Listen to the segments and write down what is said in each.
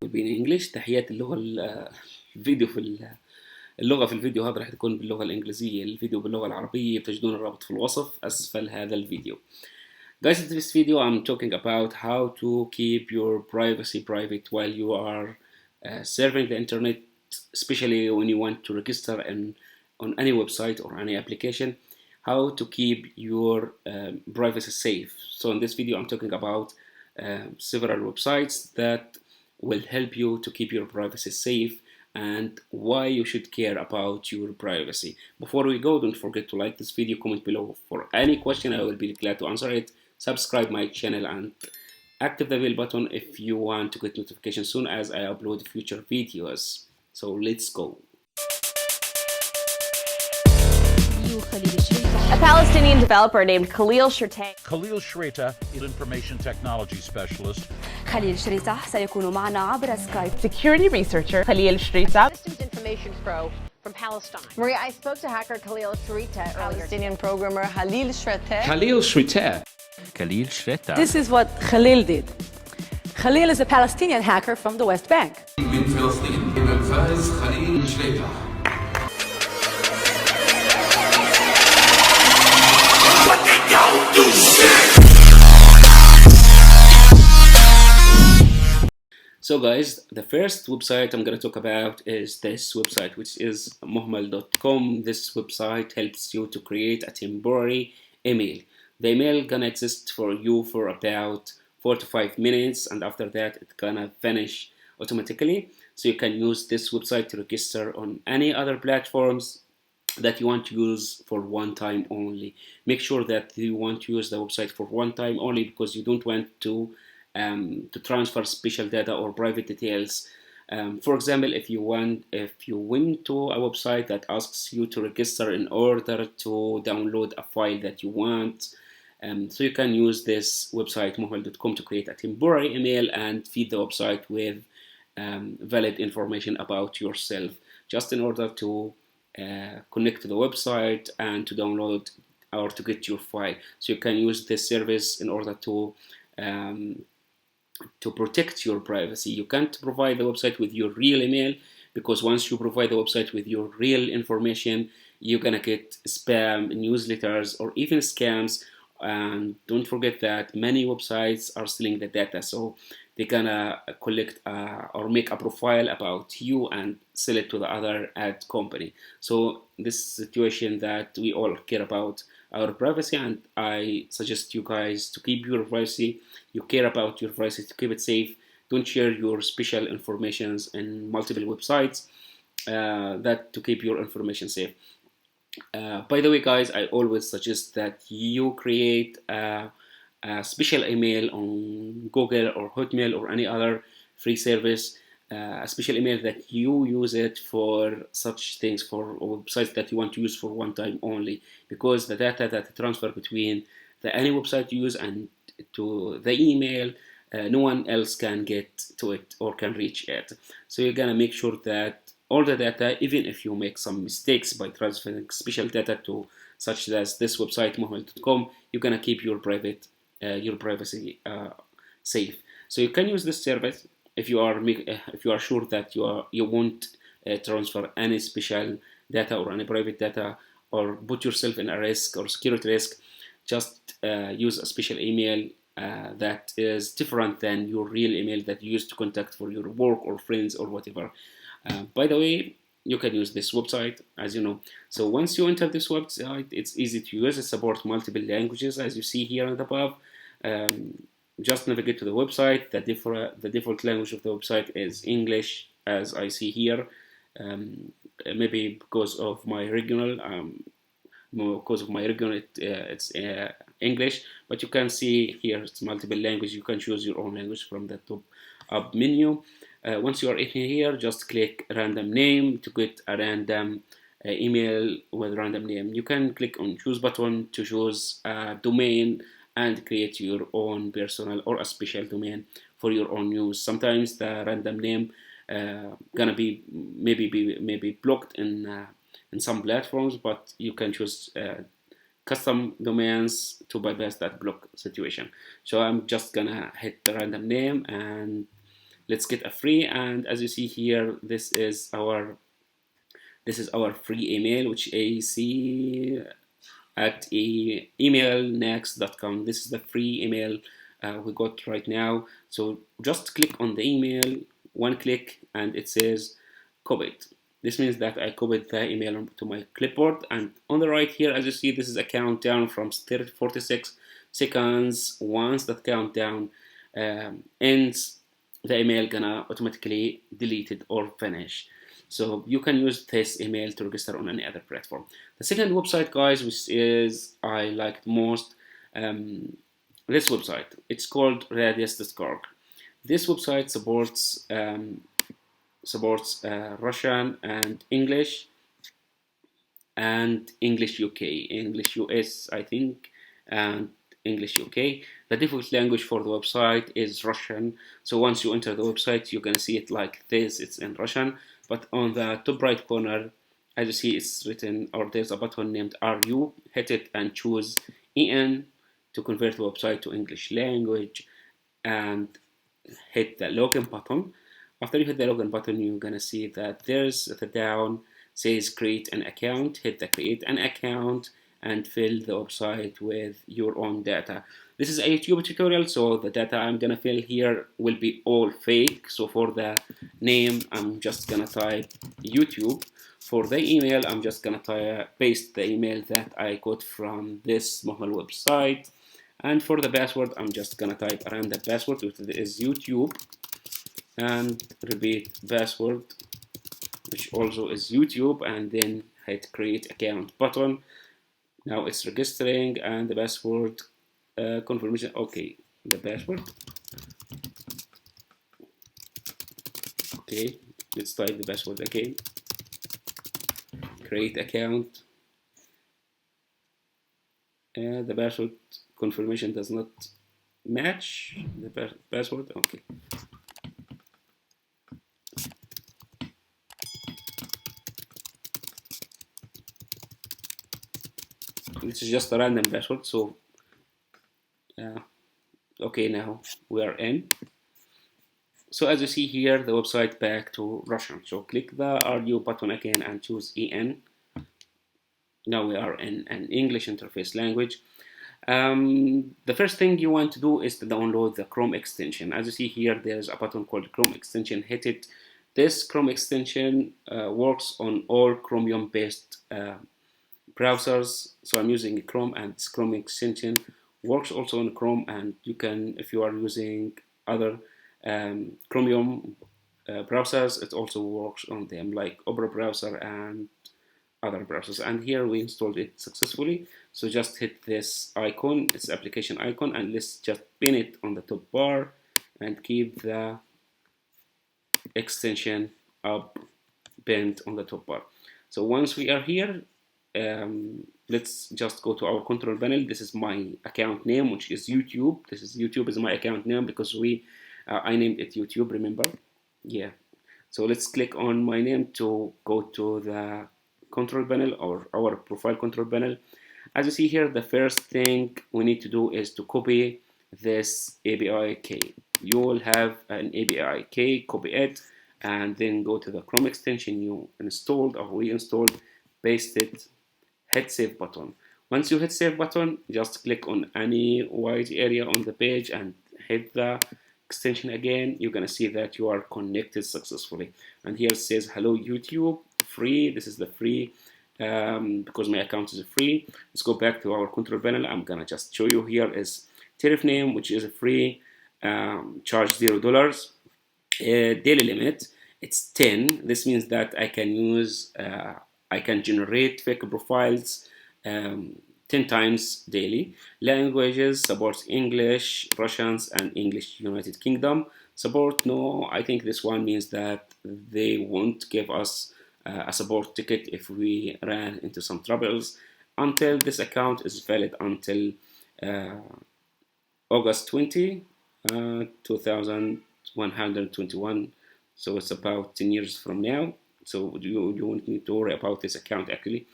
will be in English. تحيات الفيديو اللغة في الفيديو هذا راح تكون باللغة الإنجليزية، الفيديو باللغة العربية بتجدون الرابط في الوصف أسفل هذا الفيديو. Guys, in this video I'm talking about how to keep your privacy private while you are surfing the internet, especially when you want to register on any website or any application, how to keep your privacy safe. So in this video I'm talking about several websites that will help you to keep your privacy safe and why you should care about your privacy. Before we go, don't forget to like this video, comment below for any question, I will be glad to answer it. Subscribe my channel and active the bell button if you want to get notifications soon as I upload future videos. So let's go. A Palestinian developer named Shreateh. Shreateh is information technology specialist. Shreateh سيكون معنا عبر سكايب. Security researcher Shreateh. Systems information pro from Palestine. Maria, I spoke to hacker Shreateh earlier. Palestinian programmer Shreateh. Shreateh. Shreateh. This is what Khalil did. Khalil is a Palestinian hacker from the West Bank. من فلسطين فاز خليل شريطة. So guys, the first website I'm going to talk about is this website, which is muhmal.com. This website helps you to create a temporary email. The email gonna exist for you for about 4 to 5 minutes, and after that it's gonna vanish automatically. So you can use this website to register on any other platforms that you want to use for one time only. Make sure that you want to use the website for one time only, because you don't want to transfer special data or private details. For example, if you went to a website that asks you to register in order to download a file that you want, so you can use this website muhmal.com to create a temporary email and feed the website with valid information about yourself, just in order to connect to the website and to download or to get your file. So you can use this service in order to protect your privacy. You can't provide the website with your real email, because once you provide the website with your real information, you're gonna get spam, newsletters, or even scams. And don't forget that many websites are stealing the data, so they're gonna collect or make a profile about you and sell it to the other ad company. So this situation that we all care about our privacy, and I suggest you guys to keep your privacy. You care about your privacy, to keep it safe. Don't share your special informations in multiple websites, that to keep your information safe. By the way, guys, I always suggest that you create a special email on Google or Hotmail or any other free service, a special email that you use it for such things, for websites that you want to use for one time only, because the data that transfer between any website you use and to the email, no one else can get to it or can reach it. So you're gonna make sure that all the data, even if you make some mistakes by transferring special data to such as this website muhmal.com, you're gonna keep your privacy safe. So you can use this service if you are sure that you won't transfer any special data or any private data or put yourself in a risk or security risk. Just use a special email that is different than your real email that you use to contact for your work or friends or whatever. By the way, you can use this website, as you know. So once you enter this website, it's easy to use. It supports multiple languages, as you see here and above. Just navigate to the website. The default language of the website is English, as I see here. Maybe because of my regional, it's English. But you can see here it's multiple language. You can choose your own language from the top up menu. Once you are in here, just click random name to get a random email with random name. You can click on choose button to choose a domain and create your own personal or a special domain for your own use. Sometimes the random name gonna be maybe blocked in some platforms, but you can choose custom domains to bypass that block situation. So I'm just gonna hit the random name and let's get a free. And as you see here, this is our free email, which AC at emailnext.com. This is the free email we got right now. So just click on the email, one click, and it says copy. This means that I copied the email to my clipboard, and on the right here, as you see, this is a countdown from 46 seconds. Once that countdown ends, the email gonna automatically delete it or finish. So you can use this email to register on any other platform. The second website, guys, which is I liked most, this website. It's called Radius.org. This website supports Russian and English UK, English US, I think, and English UK. The default language for the website is Russian. So once you enter the website, you're gonna see it like this. It's in Russian, but on the top right corner, as you see, it's written, or there's a button named RU. Hit it and choose EN to convert the website to English language, and hit the login button. After you hit the login button, you're gonna see that there's at the down says create an account. Hit the create an account and fill the website with your own data. This is a YouTube tutorial, so the data I'm gonna fill here will be all fake. So for the name, I'm just gonna type YouTube. For the email, I'm just gonna paste the email that I got from this small website. And for the password, I'm just gonna type a random password, which is YouTube, and repeat password, which also is YouTube, and then hit create account button. Now it's registering, and the password confirmation. Okay, the password. Okay, let's type the password again. Create account. The password confirmation does not match the password. Okay. This is just a random password, so okay, now we are in. So as you see here, the website back to Russian. So click the RU button again and choose EN. Now we are in an English interface language. The first thing you want to do is to download the Chrome extension. As you see here, there's a button called Chrome extension. Hit it. This Chrome extension works on all Chromium-based browsers. So I'm using Chrome, and this Chrome extension works also on Chrome, and you can, if you are using other Chromium browsers, it also works on them, like Opera browser and other browsers. And here we installed it successfully. So just hit this icon, it's application icon, and let's just pin it on the top bar and keep the extension up pinned on the top bar. So once we are here, let's just go to our control panel. This is my account name, which is YouTube. YouTube is my account name because I named it YouTube, remember? Yeah. So let's click on my name to go to the control panel, or our profile control panel. As you see here, the first thing we need to do is to copy this API key. You will have an API key, copy it, and then go to the Chrome extension you installed or reinstalled, paste it, hit save button. Once you hit save button, just click on any white area on the page and hit the extension again. You're gonna see that you are connected successfully, and here it says hello YouTube, free. This is the free because my account is free. Let's go back to our control panel. I'm gonna just show you here is tariff name, which is a free, charge $0. Daily limit, it's 10. This means that I can generate fake profiles 10 times daily. Languages, supports English, Russians, and English United Kingdom. Support, no, I think this one means that they won't give us a support ticket if we ran into some troubles. Until this account is valid until August 20, 2121. So it's about 10 years from now. So you won't need to worry about this account actually.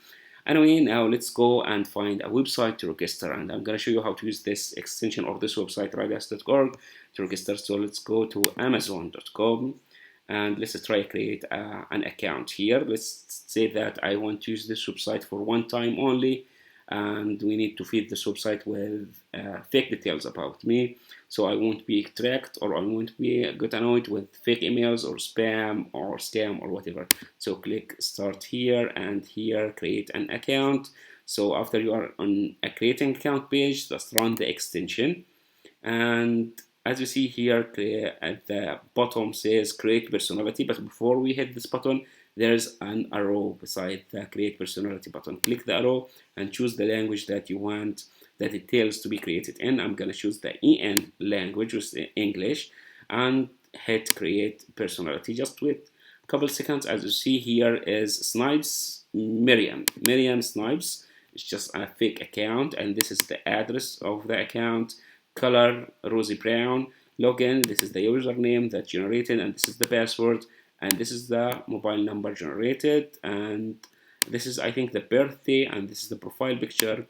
Anyway, now let's go and find a website to register, and I'm gonna show you how to use this extension or this website radius.org to register. So let's go to amazon.com and let's try to create an account here. Let's say that I want to use this website for one time only, and we need to feed this website with fake details about me, so I won't be tracked, or I won't be get annoyed with fake emails or spam or scam or whatever. So click start here, and here create an account. So after you are on a creating account page, just run the extension, and as you see here at the bottom says create personality, but before we hit this button there's an arrow beside the create personality button. Click the arrow and choose the language that you want the details to be created in. I'm gonna choose the EN language, which is English, and hit create personality. Just wait a couple seconds. As you see here is Snipes Miriam Snipes. It's just a fake account, and this is the address of the account. Color rosy brown. Login, this is the username that generated, and this is the password, and this is the mobile number generated, and this is I think the birthday, and this is the profile picture.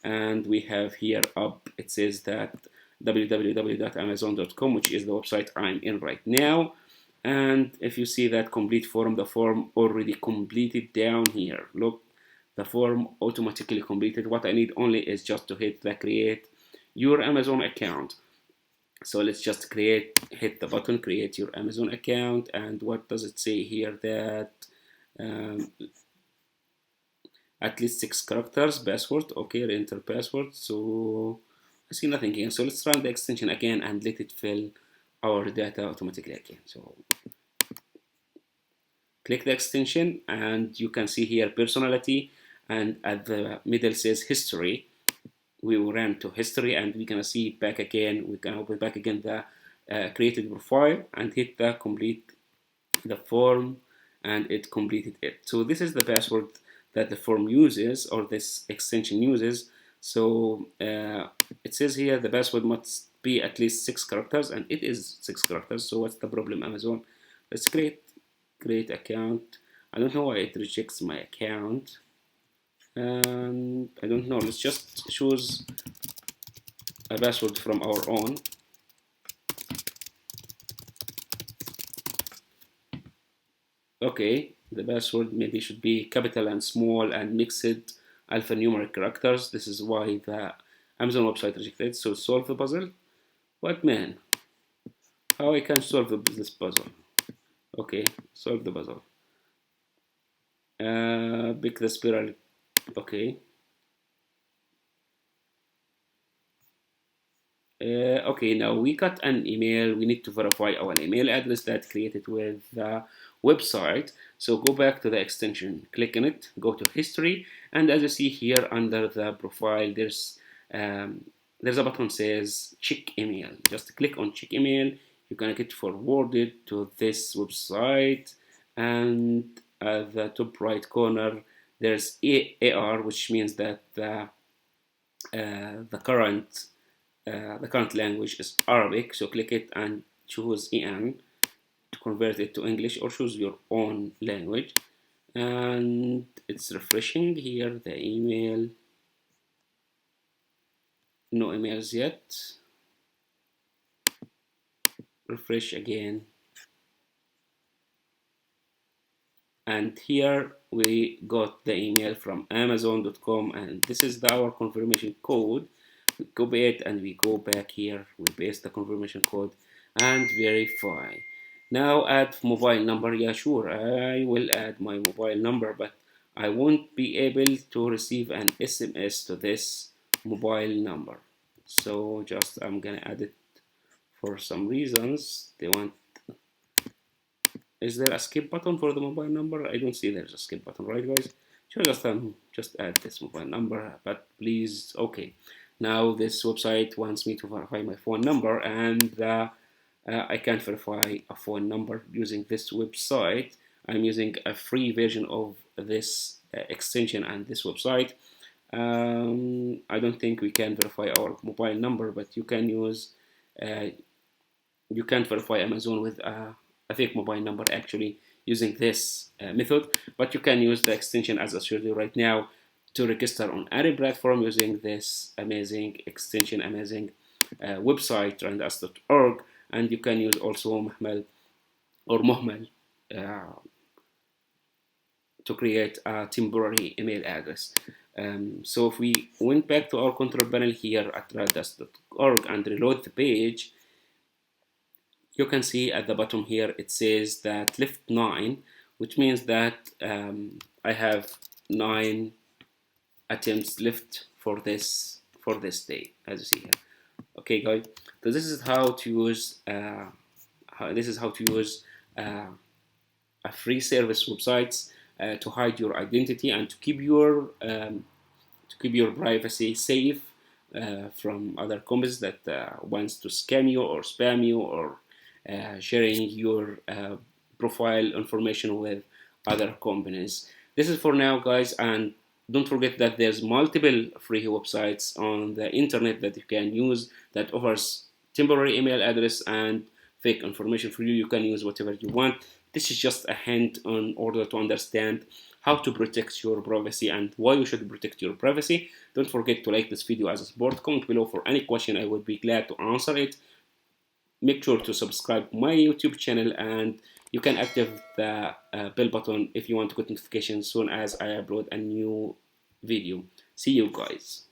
And we have here up, it says that www.amazon.com, which is the website I'm in right now. And if you see that complete form, the form already completed down here. Look, the form automatically completed. What I need only is just to hit the create your Amazon account. So let's just hit the button, create your Amazon account. And what does it say here? That at least 6 characters, password. Okay, enter password. So I see nothing here. So let's run the extension again and let it fill our data automatically again. So click the extension, and you can see here personality, and at the middle says history. We will run to history, and we're gonna see back again. We can open back again the created profile and hit the complete the form, and it completed it. So this is the password that the form uses, or this extension uses. So it says here the password must be at least 6 characters, and it is 6 characters. So what's the problem, Amazon? Let's create account. I don't know why it rejects my account, and I don't know. Let's just choose a password from our own. Okay, the password maybe should be capital and small and mixed alphanumeric characters. This is why the Amazon website rejected. So solve the puzzle. What, man? How I can solve this puzzle? Okay, solve the puzzle. Pick the spiral. Okay. Okay, now we got an email. We need to verify our email address that created with the website. So go back to the extension, click on it, go to history, and as you see here under the profile, there's a button says check email. Just click on check email. You're gonna get forwarded to this website, and at the top right corner there's AR, which means that the current language is Arabic. So click it and choose EN to convert it to English, or choose your own language. And it's refreshing here, the email. No emails yet. Refresh again. And here we got the email from amazon.com, and this is our confirmation code. We copy it and we go back here, we paste the confirmation code and verify. Now add mobile number. Yeah, sure, I will add my mobile number, but I won't be able to receive an SMS to this mobile number. So just I'm gonna add it for some reasons. They want. Is there a skip button for the mobile number? I don't see there's a skip button, right, guys? Sure, just add this mobile number, but please. Okay. Now this website wants me to verify my phone number, and I can't verify a phone number using this website. I'm using a free version of this extension and this website. I don't think we can verify our mobile number, but you can use. You can't verify Amazon with a fake mobile number actually using this method, but you can use the extension as I showed you right now to register on any platform using this amazing extension, amazing website, randas.org. And you can use also Muhmal or Muhmal to create a temporary email address. So if we went back to our control panel here at randas.org and reload the page, you can see at the bottom here it says that left 9, which means that I have 9 attempts left for this day, as you see here. Okay, guys. So this is how to use a free service websites to hide your identity and to keep your privacy safe from other companies that wants to scam you or spam you or sharing your profile information with other companies. This is for now, guys, and don't forget that there's multiple free websites on the internet that you can use that offers temporary email address and fake information for you. You can use whatever you want. This is just a hint in order to understand how to protect your privacy and why you should protect your privacy. Don't forget to like this video as a support. Comment below for any question. I would be glad to answer it. Make sure to subscribe to my YouTube channel, and you can activate the bell button if you want to get notifications soon as I upload a new video. See you guys.